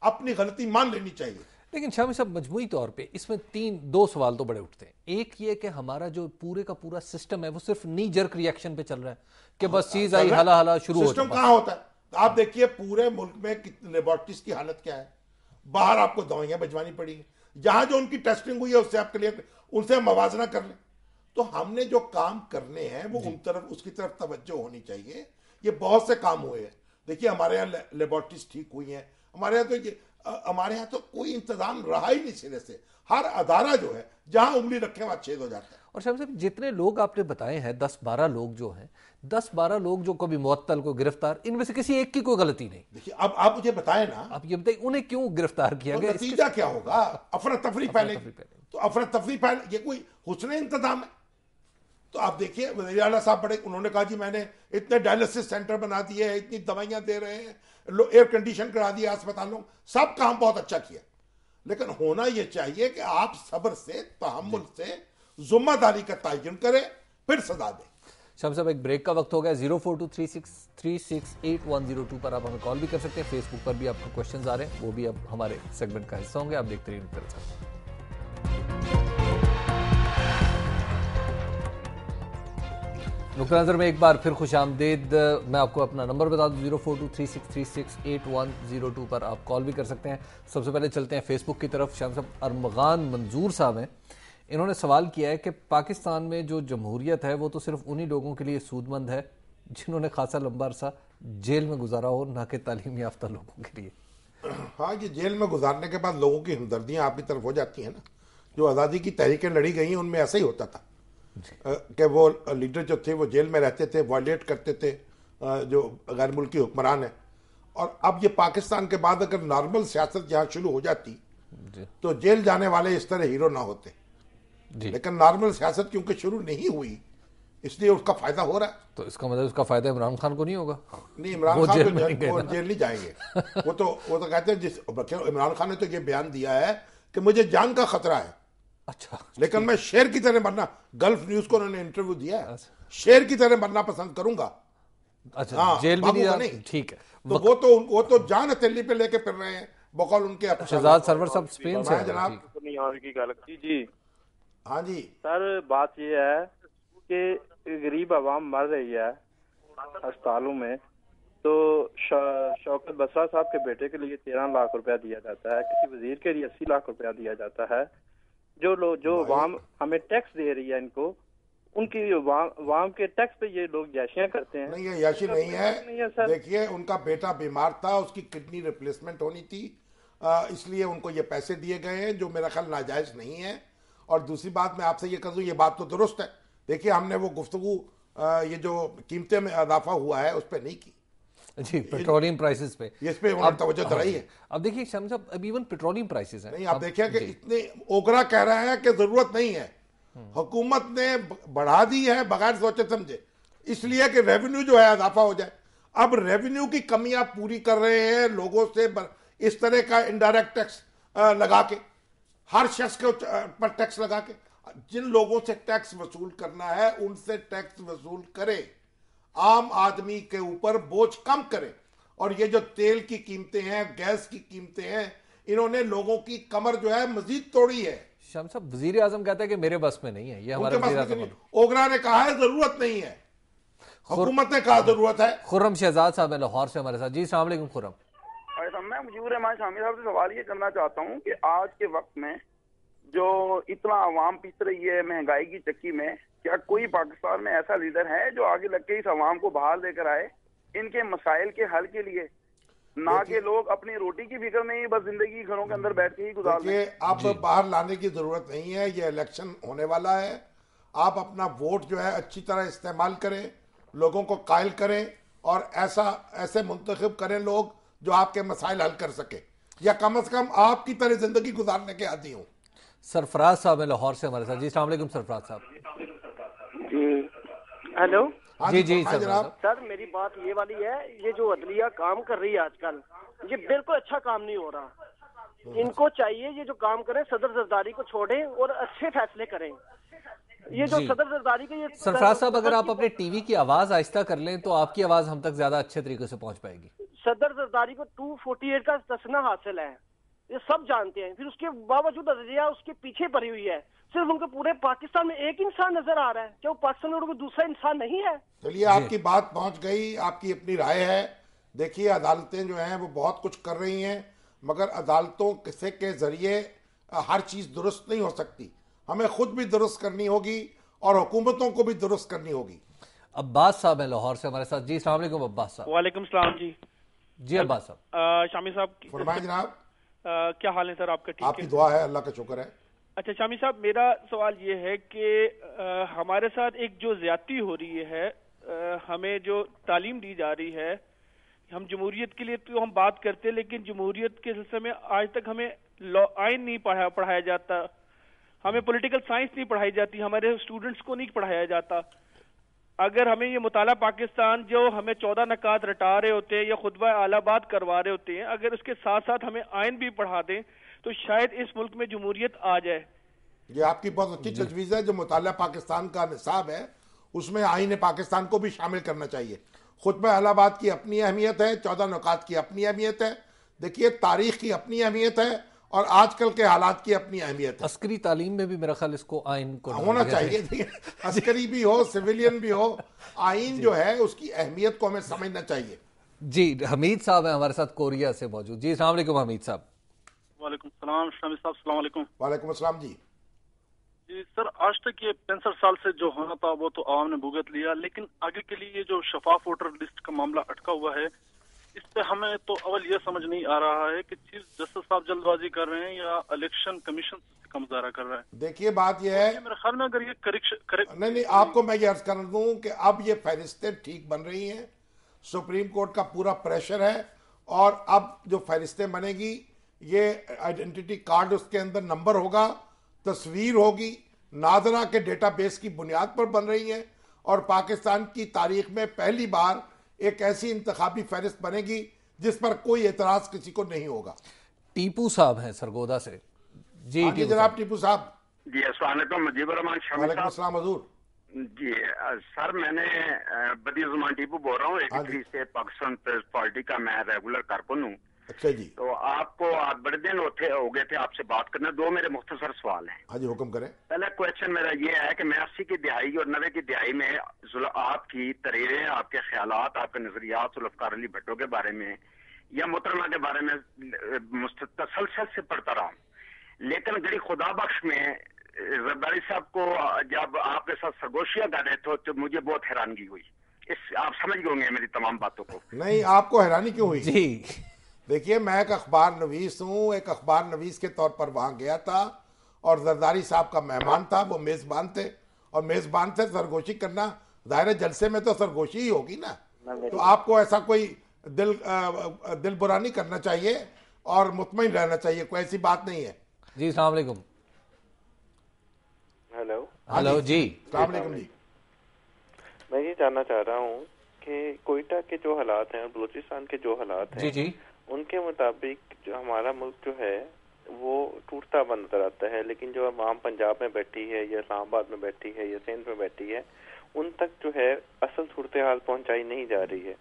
S2: अपनी गलती मान लेनी चाहिए।
S1: लेकिन शामी साहब मजमूई तौर पे इसमें दो सवाल तो बड़े उठते हैं। एक ये कि हमारा जो पूरे का पूरा सिस्टम है वो सिर्फ नी जर्क रिएक्शन पे चल रहा है कि बस चीज आई हाला हाला शुरू हो,
S2: सिस्टम कहां होता है? आप देखिए पूरे मुल्क में कितने लेबोरेटरीज की हालत क्या है, बाहर आपको दवाइयां भिजवानी पड़ी, जहां जो उनकी टेस्टिंग हुई है उससे आप क्लियर, उनसे मवाजना कर लें। तो हमने जो काम करने हैं वो उन तरफ, उसकी तरफ तवज्जो होनी चाहिए। ये बहुत से काम हुए हैं, देखिए हमारे यहाँ लेबोरेटरीज ठीक हुई हैं, हमारे यहाँ तो कोई इंतजाम रहा ही नहीं सिरे से। हर अदारा जो है जहां उंगली रखे वहां छेद हो जाता है।
S1: और शामी साहब जितने लोग आपने बताए हैं, 10-12 लोग जो हैं, 10-12 लोग जो कभी मुअत्तल, को गिरफ्तार, इनमें से किसी एक की कोई गलती नहीं।
S2: देखिए अब आप मुझे बताएं ना,
S1: आप ये बताइए उन्हें क्यों गिरफ्तार किया गया,
S2: नतीजा क्या होगा? अफरा तफरी फैलेगी, तो अफरा तफरी फैल, ये कोई हुस्न इंतजाम है? तो आप देखिए वज़ीर आला साहब बड़े, उन्होंने कहा जी मैंने इतने डायलिसिस सेंटर बना दिए हैं, इतनी दवाइयां दे रहे हैं, एयर कंडीशन करा दिया अस्पतालों, सब काम बहुत अच्छा किया। लेकिन होना यह चाहिए कि आप सब्र से, तहम्मुल से जिम्मेदारी का तयन करें, फिर सजा दें।
S1: शाम साहब एक ब्रेक का वक्त हो गया। 0423636810 पर आप हमें कॉल भी कर सकते हैं। फेसबुक पर भी आपको क्वेश्चंस आ रहे हैं, वो भी अब हमारे सेगमेंट का हिस्सा होंगे। आप देखते रहिए नुक्ता नज़र। नुक्ता नज़र में एक बार फिर खुश आमदीद। मैं आपको अपना नंबर बता दूं, 0423636810 पर आप कॉल भी कर सकते हैं। सबसे पहले चलते हैं फेसबुक की तरफ। शाम साहब अरमगान मंजूर साहब हैं, इन्होंने सवाल किया है कि पाकिस्तान में जो जमहूरियत है वो तो सिर्फ उन्हीं लोगों के लिए सूदमंद है जिन्होंने खासा लंबा अरसा जेल में गुजारा हो, ना कि तालीम याफ्ता लोगों के लिए।
S2: हाँ, ये जेल में गुजारने के बाद लोगों की हमदर्दियाँ आपकी तरफ हो जाती हैं ना। जो आज़ादी की तहरीकें लड़ी गई उनमें ऐसा ही होता था कि वो लीडर जो थे वो जेल में रहते थे, वायलेट करते थे जो गैर मुल्की हुक्मरान है। और अब ये पाकिस्तान के बाद अगर नॉर्मल सियासत यहाँ शुरू हो जाती तो जेल जाने वाले इस तरह हीरो ना होते। लेकिन नॉर्मल सियासत क्योंकि शुरू नहीं हुई इसलिए उसका फायदा हो रहा है।
S1: तो इसका मतलब उसका फायदा इमरान खान को नहीं होगा?
S2: नहीं, इमरान खान तो जेल नहीं जाएंगे। वो तो कहते हैं, इमरान खान ने तो ये बयान दिया है कि मुझे जान का खतरा है।
S1: अच्छा,
S2: लेकिन मैं शेर की तरह मरना, गल्फ न्यूज को उन्होंने इंटरव्यू दिया है, शेर की तरह मरना पसंद करूंगा।
S1: अच्छा, हाँ, जेल भी नहीं, ठीक है।
S2: तो वो तो जान हथेली पे लेके फिर रहे हैं, बकौल उनके।
S1: शहजाद सरवर साहब स्पेन से
S2: जनाब
S3: की गल जी
S2: हाँ जी
S3: सर, बात ये है कि गरीब आवाम मर रही है अस्पतालों में, तो शौकत बसरा साहब के बेटे के लिए 13 लाख रुपया दिया जाता है, किसी वजीर के लिए 80 लाख रुपया दिया जाता है। जो आवाम हमें टैक्स दे रही है, इनको उनकी आवाम के टैक्स पे ये लोग याशियां करते हैं।
S2: नहीं, ये याशी नहीं है,
S3: नहीं है सर।
S2: देखिए उनका बेटा बीमार था, उसकी किडनी रिप्लेसमेंट होनी थी, इसलिए उनको ये पैसे दिए गए हैं जो मेरा ख्याल नाजायज नहीं है। और दूसरी बात मैं आपसे ये कर दूं, ये बात तो दुरुस्त है। देखिए हमने वो गुफ्तगू ये जो कीमतें में इजाफा हुआ है उस पर नहीं की
S1: जी, पेट्रोलियम प्राइसेस पे
S2: इस पे उन्होंने तवज्जो दिलाई है।
S1: अब देखिए शाम साहब, अब इवन पेट्रोलियम प्राइसेस हैं।
S2: नहीं, आप देखिए कि इतने ओगरा कह रहा है कि जरूरत नहीं है, हुकूमत ने बढ़ा दी है बगैर सोचे समझे, इसलिए कि रेवेन्यू जो है इजाफा हो जाए। अब रेवेन्यू की कमी आप पूरी कर रहे हैं लोगों से इस तरह का इनडायरेक्ट टैक्स लगा के, हर शख्स के पर टैक्स लगा के। जिन लोगों से टैक्स वसूल करना है उनसे टैक्स वसूल करे, आम आदमी के ऊपर बोझ कम करे। और ये जो तेल की कीमतें हैं, गैस की कीमतें हैं, इन्होंने लोगों की कमर जो है मजीद तोड़ी है।
S1: शाम साहब, वजीर आजम कहता है कि मेरे बस में नहीं है, ये हमारा वजीर आजम।
S2: ओगरा ने कहा है जरूरत नहीं है, हुकूमत ने कहा जरूरत है।
S1: खुर्रम शहजाद साहब है लाहौर से हमारे साथ। जी अस्सलाम वालेकुम खुर्रम।
S4: मैं मुजीबर रहमान शामी साहब से सवाल ये करना चाहता हूँ कि आज के वक्त में जो इतना आवाम पिस रही है महंगाई की चक्की में, क्या कोई पाकिस्तान में ऐसा लीडर है जो आगे लग के इस आवाम को बाहर लेकर आए इनके मसाइल के हल के लिए, ना कि लोग अपनी रोटी की फिक्र नहीं, बस जिंदगी घरों के अंदर बैठ के ही गुजार दें।
S2: आप बाहर लाने की जरूरत नहीं है, ये इलेक्शन होने वाला है, आप अपना वोट जो है अच्छी तरह इस्तेमाल करें, लोगों को कायल करें और ऐसे मुंतखब करें लोग जो आपके मसाइल हल कर सके, या कम से कम आपकी तरह जिंदगी गुजारने के आदी हूँ।
S1: सरफराज साहब है लाहौर से हमारे साथ। जी अस्सलाम वालेकुम सरफराज साहब।
S4: जी हेलो।
S1: जी जी जनाब।
S5: सर मेरी बात ये वाली है, ये जो अदलिया काम कर रही है आजकल, ये बिल्कुल अच्छा काम नहीं हो रहा। इनको चाहिए ये जो काम करें सदर जरदारी को छोड़ें और अच्छे फैसले करें। ये जो सदर जरदारी के ये
S1: सरफराज साहब, अगर आप अपने टीवी की आवाज आहिस्ता कर लें तो आपकी आवाज हम तक ज्यादा अच्छे तरीके से पहुंच पाएगी।
S5: सदर जरदारी को 248 का तस्ना हासिल है, ये सब जानते हैं, फिर उसके बावजूद अदलिया उसके पीछे पड़ी हुई है। सिर्फ उनको पूरे पाकिस्तान में एक इंसान नजर आ रहा है, क्या वो पाकिस्तान में कोई दूसरा इंसान नहीं है?
S2: चलिए आपकी बात पहुंच गई, आपकी अपनी राय है। देखिए अदालतें जो हैं वो बहुत कुछ कर रही हैं, मगर अदालतों के जरिए हर चीज दुरुस्त नहीं हो सकती, हमें खुद भी दुरुस्त करनी होगी और हुकूमतों को भी दुरुस्त करनी होगी।
S1: अब्बास साहब है लाहौर से हमारे साथ। जी अस्सलाम वालेकुम अब्बास साहब।
S3: वालेकुम सलाम जी।
S1: जी अब्बास साहब।
S3: शामी साहब
S2: फरमाएं जनाब।
S3: क्या हाल है सर आपका? ठीक
S2: आपकी दुआ है, अल्लाह का शुक्र है।
S3: अच्छा शामी साहब, मेरा सवाल ये है कि हमारे साथ एक जो ज्यादती हो रही है, हमें जो तालीम दी जा रही है, हम जमहूरियत के लिए तो हम बात करते हैं, लेकिन जमहूरियत के सिलसिले में आज तक हमें आइन नहीं पढ़ाया जाता, हमें पॉलिटिकल साइंस नहीं पढ़ाई जाती, हमारे स्टूडेंट्स को नहीं पढ़ाया जाता। अगर हमें ये मुताला पाकिस्तान जो हमें 14 नकात रटा रहे होते हैं या खुतबा आलाबाद करवा रहे होते हैं, अगर उसके साथ साथ हमें आइन भी पढ़ा दें तो शायद इस मुल्क में जमहूरियत आ जाए।
S2: ये आपकी बहुत अच्छी तजवीज़ है। जो मुताला पाकिस्तान का निसाब है उसमें आईन पाकिस्तान को भी शामिल करना चाहिए। खुतबा अहलाबाद की अपनी अहमियत है, 14 नुकात की अपनी अहमियत है, देखिए तारीख की अपनी अहमियत है और आजकल के हालात की अपनी अहमियत है।
S1: अस्करी तालीम में भी मेरा ख्याल इसको आइन को
S2: होना चाहिए, अस्करी भी हो सिविलियन भी हो, आइन जो है उसकी अहमियत को हमें समझना चाहिए।
S1: जी हमीद साहब है हमारे साथ कोरिया से मौजूद। जी अस्सलाम वालेकुम हमीद साहब।
S6: वालेकुम सलाम शामी साहब, अस्सलाम वालेकुम।
S2: वालेकुम अस्सलाम जी।
S6: जी सर, आज तक ये 65 साल से जो होना था वो तो आवाम ने भुगत लिया, लेकिन आगे के लिए ये जो शफाफ वोटर लिस्ट का मामला अटका हुआ है, इस पे हमें तो अवल ये समझ नहीं आ रहा है कि चीफ जस्टिस साहब जल्दबाजी कर रहे हैं या इलेक्शन कमीशन का मुजाहरा कर रहे हैं।
S2: देखिए बात यह है,
S6: मेरे ख्याल में अगर ये
S2: नहीं आपको मैं ये अर्ज कर दूं कि अब ये फहरिस्तें ठीक बन रही हैं, सुप्रीम कोर्ट का पूरा प्रेशर है और अब जो फहरिस्तें बनेगी, ये आइडेंटिटी कार्ड उसके अंदर नंबर होगा, तस्वीर होगी, नादरा के डेटाबेस की बुनियाद पर बन रही है और पाकिस्तान की तारीख में पहली बार एक ऐसी इंतखाबी फहरिस्त बनेगी जिस पर कोई एतराज किसी को नहीं होगा।
S1: टीपू साहब हैं सरगोदा से। जी
S2: जनाब टीपू साहब।
S7: जी अस्सलाम वालेकुम मुजीबर रहमान शामी
S2: वालेकुम अस्सलाम हजूर।
S7: जी सर, मैंने बदियुज़्ज़मान टीपू बोल रहा हूँ, 83 से पाकिस्तान पीपल्स पार्टी का मैं रेगुलर कारकुन हूँ।
S2: अच्छा जी।
S7: तो आपको आप बड़े दिन हो गए थे आपसे बात करने। दो मेरे मुख्तसर सवाल हैं।
S2: हाँ जी, हुक्म करें।
S7: पहला क्वेश्चन मेरा ये है कि मैं 80 की दिहाई और 90 की दिहाई में आपकी तरीरें, आपके ख्यालात, आपके नजरियात जुल्फकार अली भट्टो के बारे में या मोहतरमा के बारे में तसलसल से पढ़ता रहा हूँ, लेकिन गड़ी खुदा बख्श में जरदारी साहब को जब आपके साथ सरगोशियां कर रहे थे तो मुझे बहुत हैरानगी हुई। आप समझ गए होंगे मेरी तमाम बातों को।
S2: नहीं, आपको हैरानी क्यों हुई?
S1: जी
S2: देखिए, मैं एक अखबार नवीस हूँ, एक अखबार नवीस के तौर पर वहां गया था और जरदारी साहब का मेहमान था, वो मेजबान थे, और मेजबान से सरगोशी करना दायरे जलसे में तो सरगोशी ही होगी ना। तो आपको ऐसा कोई दिल बुरा नहीं करना चाहिए और मुतमईन रहना चाहिए, कोई ऐसी बात नहीं है।
S1: जी, अस्सलाम वालेकुम।
S8: हेलो
S1: हेलो जी,
S2: अस्सलाम वालेकुम जी।
S8: मैं ये जानना चाह रहा हूँ कि कोयटा के जो हालात हैं और बलूचिस्तान के जो हालात हैं,
S1: जी जी,
S8: उनके मुताबिक जो हमारा मुल्क जो है वो टूटता बंद नजर आता है, लेकिन जो आवाम पंजाब में बैठी है या इस्लामाबाद में बैठी है या सिंध में बैठी है, उन तक जो है असल सूरत हाल पहुंचाई नहीं जा रही है।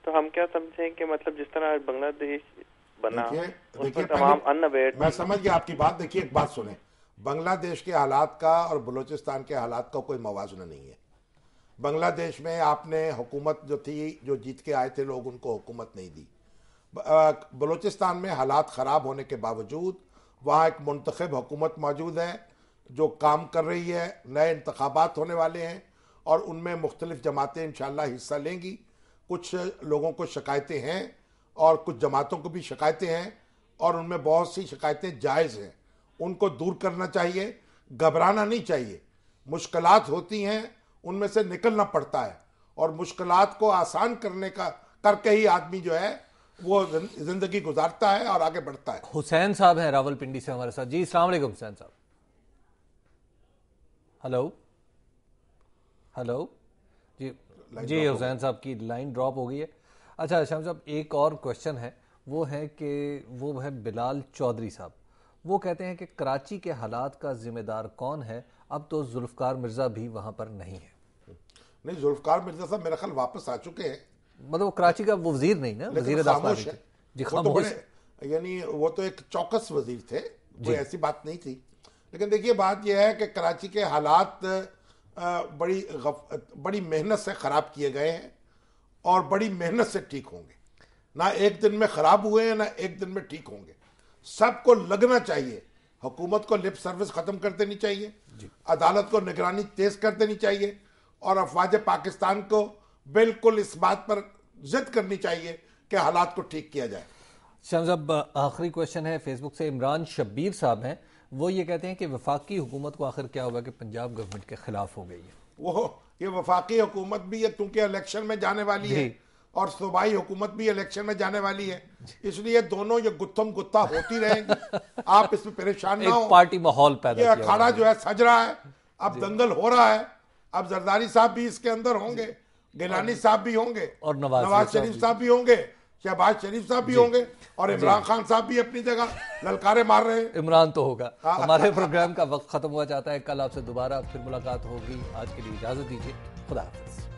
S8: तो हम क्या समझें कि मतलब जिस तरह बांग्लादेश बना, उस पर तमाम अनअवेयर।
S2: मैं समझ गया आपकी बात। देखिए, एक बात सुने, बांग्लादेश के हालात का और बलूचिस्तान के हालात का कोई मवाजना नहीं है। बांग्लादेश में आपने हुकूमत जो थी, जो जीत के आए थे लोग, उनको हुकूमत नहीं दी। बलूचिस्तान में हालात ख़राब होने के बावजूद वहाँ एक मुंतखब हुकूमत मौजूद है जो काम कर रही है। नए इंतखाबात होने वाले हैं और उनमें मुख्तलिफ जमातें इंशाअल्लाह हिस्सा लेंगी। कुछ लोगों को शिकायतें हैं और कुछ जमातों को भी शिकायतें हैं, और उनमें बहुत सी शिकायतें जायज़ हैं, उनको दूर करना चाहिए, घबराना नहीं चाहिए। मुश्किलात होती हैं, उनमें से निकलना पड़ता है, और मुश्किलात को आसान करके ही आदमी जो है वो जिंदगी गुजारता है और आगे बढ़ता है।
S1: हुसैन साहब हैं रावलपिंडी से हमारे साथ। जी, अस्सलाम वालेकुम हुसैन साहब। हेलो हेलो जी जी, हुसैन साहब की लाइन ड्रॉप हो गई है। अच्छा शाम साहब, एक और क्वेश्चन है, वो है कि वो है बिलाल चौधरी साहब। वो कहते हैं कि कराची के हालात का जिम्मेदार कौन है? अब तो जुल्फकार मिर्जा भी वहां पर नहीं है।
S2: नहीं, जुल्फकार मिर्जा साहब मेरा ख्याल वापस आ चुके हैं।
S1: मतलब कराची का वो वजीर नहीं ना, वजीर
S2: खामोश है
S1: जी,
S2: खामोश। यानी वो तो एक चौकस वजीर थे, कोई ऐसी बात नहीं थी। लेकिन देखिए, बात यह है कि कराची के हालात बड़ी मेहनत से ख़राब किए गए हैं और बड़ी मेहनत से ठीक होंगे। ना एक दिन में ख़राब हुए हैं, ना एक दिन में ठीक होंगे। सबको लगना चाहिए, हुकूमत को लिप सर्विस ख़त्म कर देनी चाहिए, अदालत को निगरानी तेज कर देनी चाहिए, और अफवाज पाकिस्तान को बिल्कुल इस बात पर जिद करनी चाहिए कि हालात को ठीक किया जाए।
S1: शाम साहब, आखिरी क्वेश्चन है फेसबुक से, इमरान शब्बीर साहब हैं। वो ये कहते हैं कि वफाकी हुकूमत को आखिर क्या हुआ कि पंजाब गवर्नमेंट के खिलाफ हो गई है?
S2: वो ये वफाकी हुकूमत भी है क्योंकि इलेक्शन में जाने वाली है, और सूबाई हुकूमत भी इलेक्शन में जाने वाली है, इसलिए दोनों ये गुत्थम गुत्था होती रहेंगी। आप इसमें परेशान ना हो।
S1: पार्टी माहौल पैदा,
S2: ये अखाड़ा जो है सज रहा है, अब दंगल हो रहा है। अब जरदारी साहब भी इसके अंदर होंगे, गिलानी साहब भी होंगे, और नवाज शरीफ साहब भी होंगे, शहबाज शरीफ साहब भी होंगे, और इमरान खान साहब भी अपनी जगह ललकारे मार रहे हैं।
S1: इमरान तो होगा। हमारे प्रोग्राम का वक्त खत्म हुआ जाता है। कल आपसे दोबारा फिर मुलाकात होगी। आज के लिए इजाजत दीजिए। खुदा हाफिज।